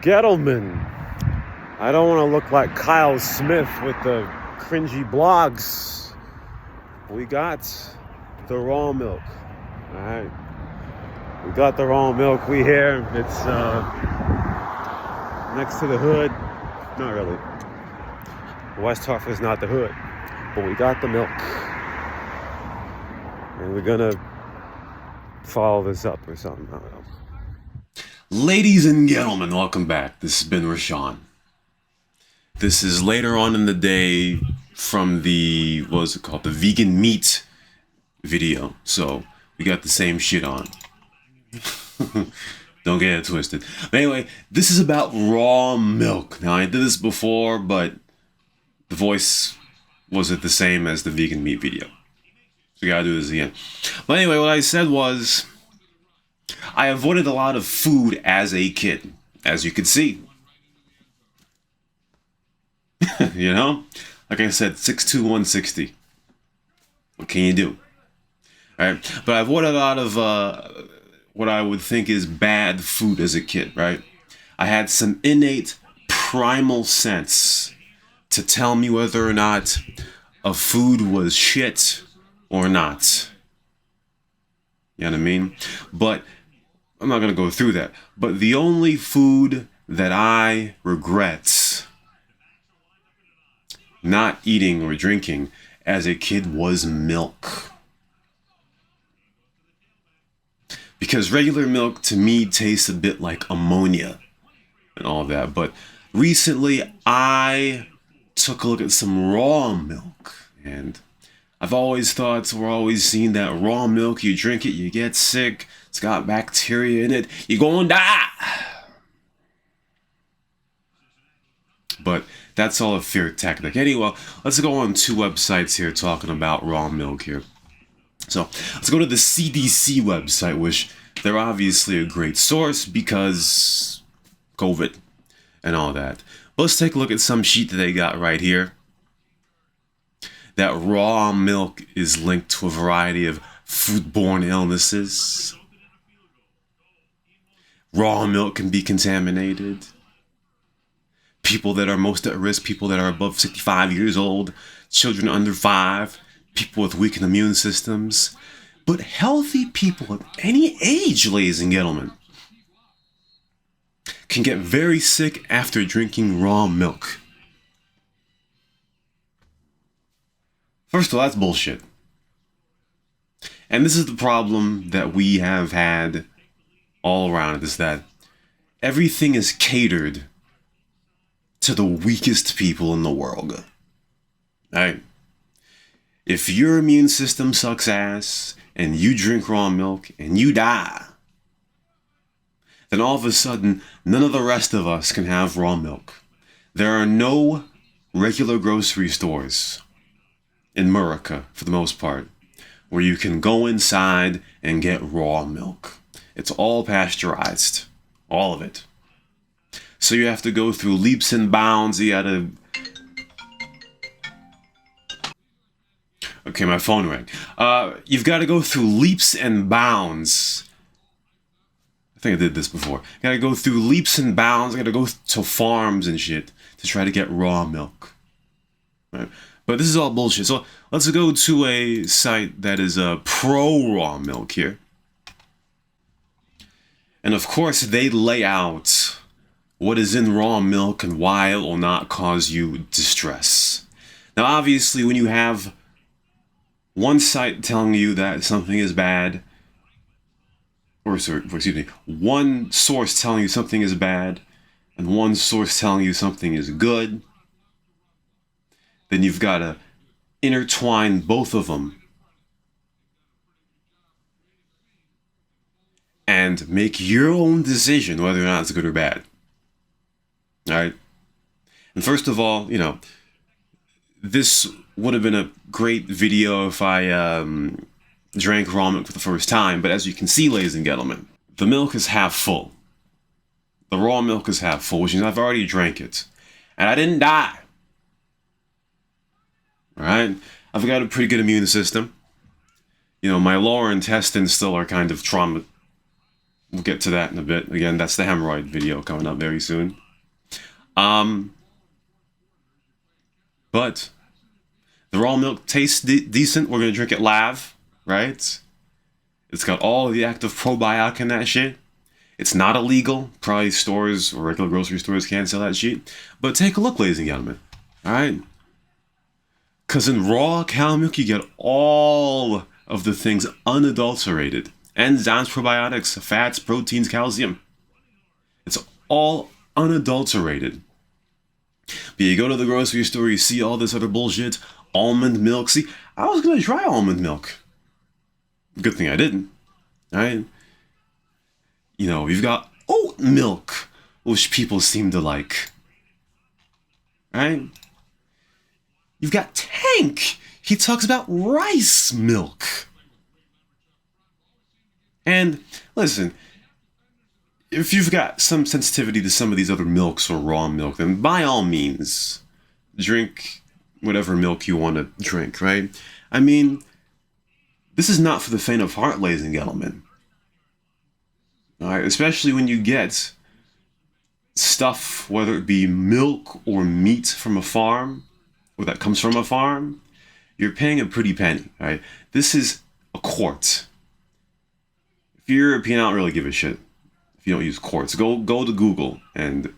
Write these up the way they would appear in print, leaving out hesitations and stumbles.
Gettleman. I don't want to look like Kyle Smith with the cringy blogs. We got the raw milk. All right. We got the raw milk. We here. It's next to the hood. Not really. West Hartford's not the hood. But we got the milk. And we're going to follow this up or something. I don't know. Ladies and gentlemen, welcome back. This has been Rashawn. This is later on in the day from the, what was it called? The vegan meat video. So we got the same shit on. Don't get it twisted. But anyway, this is about raw milk. Now I did this before, but the voice wasn't the same as the vegan meat video. So we gotta do this again. But anyway, what I said was, I avoided a lot of food as a kid, as you can see. You know? Like I said, 6'2", 160. What can you do? Alright? But I avoided a lot of what I would think is bad food as a kid, right? I had some innate primal sense to tell me whether or not a food was shit or not. You know what I mean? But I'm not going to go through that. But the only food that I regret not eating or drinking as a kid was milk. Because regular milk to me tastes a bit like ammonia and all that. But recently I took a look at some raw milk. And I've always thought, we're always seeing that raw milk, you drink it, you get sick, it's got bacteria in it, you're gonna die. But that's all a fear tactic. Anyway, let's go on two websites here talking about raw milk here. So let's go to the CDC website, which they're obviously a great source because COVID and all that. But let's take a look at some sheet that they got right here. That raw milk is linked to a variety of foodborne illnesses. Raw milk can be contaminated. People that are most at risk, people that are above 65 years old, children under 5, people with weakened immune systems. But healthy people of any age, ladies and gentlemen, can get very sick after drinking raw milk. First of all, that's bullshit. And this is the problem that we have had all around, is that everything is catered to the weakest people in the world. Right? If your immune system sucks ass and you drink raw milk and you die, then all of a sudden, none of the rest of us can have raw milk. There are no regular grocery stores in America, for the most part, where you can go inside and get raw milk. It's all pasteurized. All of it. So you have to go through leaps and bounds. You gotta... Okay, my phone rang. You've got to go through leaps and bounds. I think I did this before. You gotta go through leaps and bounds. You gotta go to farms and shit to try to get raw milk. Right? But this is all bullshit. So let's go to a site that is pro raw milk here. And of course, they lay out what is in raw milk and why it will not cause you distress. Now, obviously, when you have one site telling you that something is bad, one source telling you something is bad, and one source telling you something is good, then you've got to intertwine both of them and make your own decision whether or not it's good or bad. All right? And first of all, you know, this would have been a great video if I drank raw milk for the first time, but as you can see, ladies and gentlemen, the milk is half full. The raw milk is half full, which means I've already drank it. And I didn't die. Alright? I've got a pretty good immune system. You know, my lower intestines still are kind of We'll get to that in a bit. Again, that's the hemorrhoid video coming up very soon. But the raw milk tastes decent. We're gonna drink it live, right? It's got all the active probiotic in that shit. It's not illegal. Probably stores or regular grocery stores can't sell that shit. But take a look, ladies and gentlemen. Alright? Because in raw cow milk, you get all of the things unadulterated. Enzymes, probiotics, fats, proteins, calcium. It's all unadulterated. But you go to the grocery store, you see all this other bullshit. Almond milk. See, I was going to try almond milk. Good thing I didn't. Alright? You know, we've got oat milk, which people seem to like. Right? You've got Tank. He talks about rice milk. And listen, if you've got some sensitivity to some of these other milks or raw milk, then by all means, drink whatever milk you want to drink, right? I mean, this is not for the faint of heart, ladies and gentlemen. All right, especially when you get stuff, whether it be milk or meat from a farm, or that comes from a farm, you're paying a pretty penny, right? This is a quart. If you're European, I don't really give a shit if you don't use quarts. Go to Google and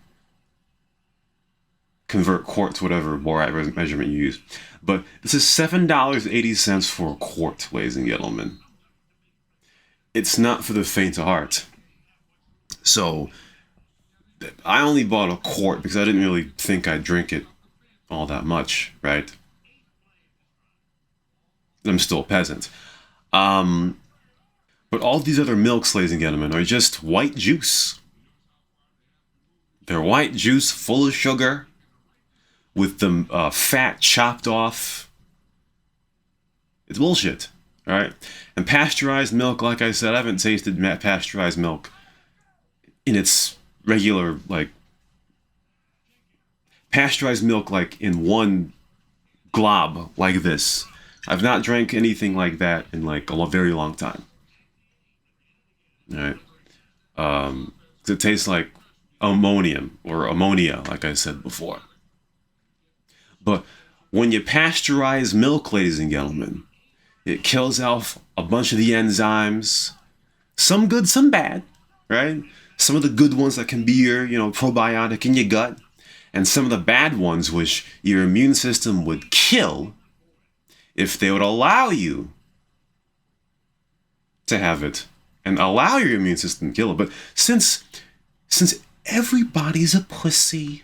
convert quart to whatever Borat measurement you use. But this is $7.80 for a quart, ladies and gentlemen. It's not for the faint of heart. So, I only bought a quart because I didn't really think I'd drink it all that much, right? I'm still a peasant. But all these other milks, ladies and gentlemen, are just white juice. They're white juice full of sugar with the fat chopped off. It's bullshit, all right? And pasteurized milk, like I said, I haven't tasted pasteurized milk in its regular, like, pasteurized milk, like, in one glob, like this. I've not drank anything like that in, like, a very long time. Alright? It tastes like ammonium, or ammonia, like I said before. But when you pasteurize milk, ladies and gentlemen, it kills off a bunch of the enzymes. Some good, some bad, right? Some of the good ones that can be your, probiotic in your gut, and some of the bad ones which your immune system would kill if they would allow you to have it and allow your immune system to kill it. But since everybody's a pussy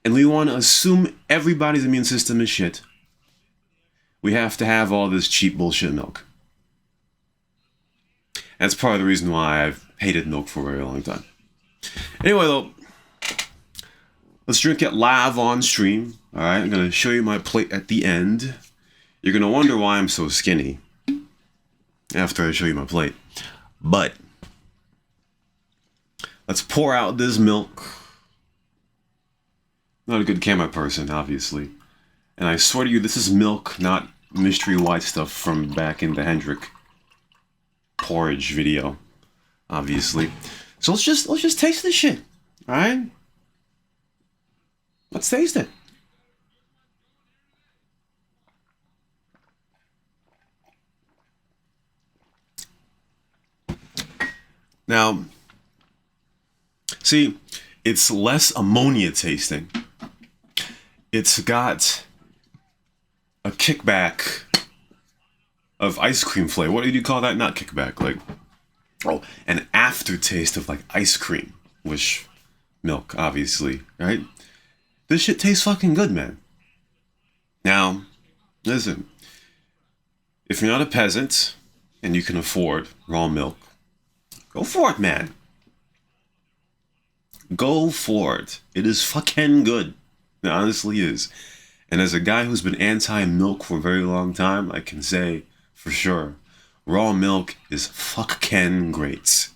and we want to assume everybody's immune system is shit, we have to have all this cheap bullshit milk. That's part of the reason why I've hated milk for a very long time. Anyway, though, let's drink it live on stream. All right, I'm going to show you my plate at the end. You're going to wonder why I'm so skinny after I show you my plate. But let's pour out this milk. Not a good camera person, obviously. And I swear to you, this is milk, not mystery white stuff from back in the Hendrick porridge video, obviously. So let's just taste this shit, all right? Let's taste it. Now, see, it's less ammonia tasting. It's got a kickback of ice cream flavor. What did you call that? Not kickback, like, an aftertaste of like ice cream, which milk, obviously, right? This shit tastes fucking good, man. Now, listen, if you're not a peasant and you can afford raw milk, go for it, man. Go for it. It is fucking good. It honestly is. And as a guy who's been anti-milk for a very long time, I can say for sure, raw milk is fucking great.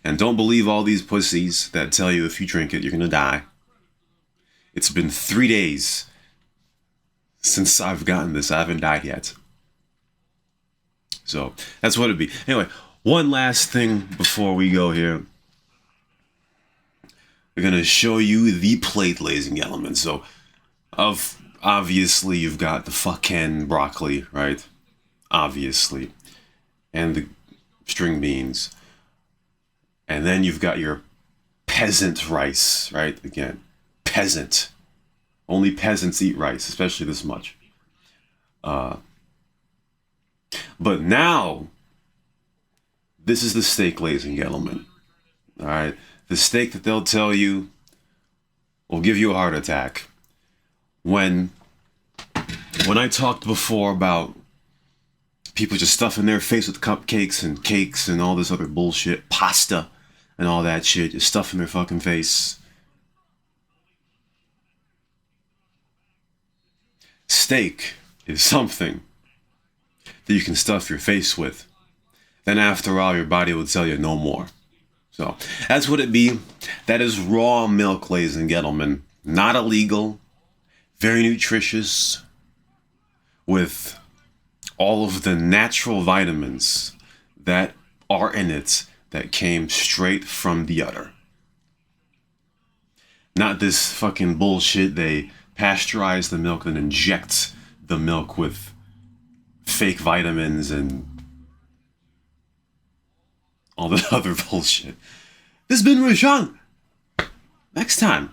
And don't believe all these pussies that tell you if you drink it, you're gonna die. It's been 3 days since I've gotten this. I haven't died yet. So, that's what it'd be. Anyway, One last thing before we go here. We're gonna show you the plate, ladies and gentlemen. So, obviously you've got the fucking broccoli, right? Obviously, and the string beans, and then you've got your peasant rice, right? Again, peasant. Only peasants eat rice, especially this much. But now, this is the steak, ladies and gentlemen. All right, the steak that they'll tell you will give you a heart attack. When I talked before about people just stuffing their face with cupcakes and cakes and all this other bullshit, pasta and all that shit, just stuffing their fucking face. Steak is something that you can stuff your face with. Then after all, your body will tell you no more. So that's what it be. That is raw milk, ladies and gentlemen. Not illegal. Very nutritious. With all of the natural vitamins that are in it that came straight from the udder. Not this fucking bullshit. They pasteurize the milk and inject the milk with fake vitamins and all the other bullshit. This has been Rajan. Next time.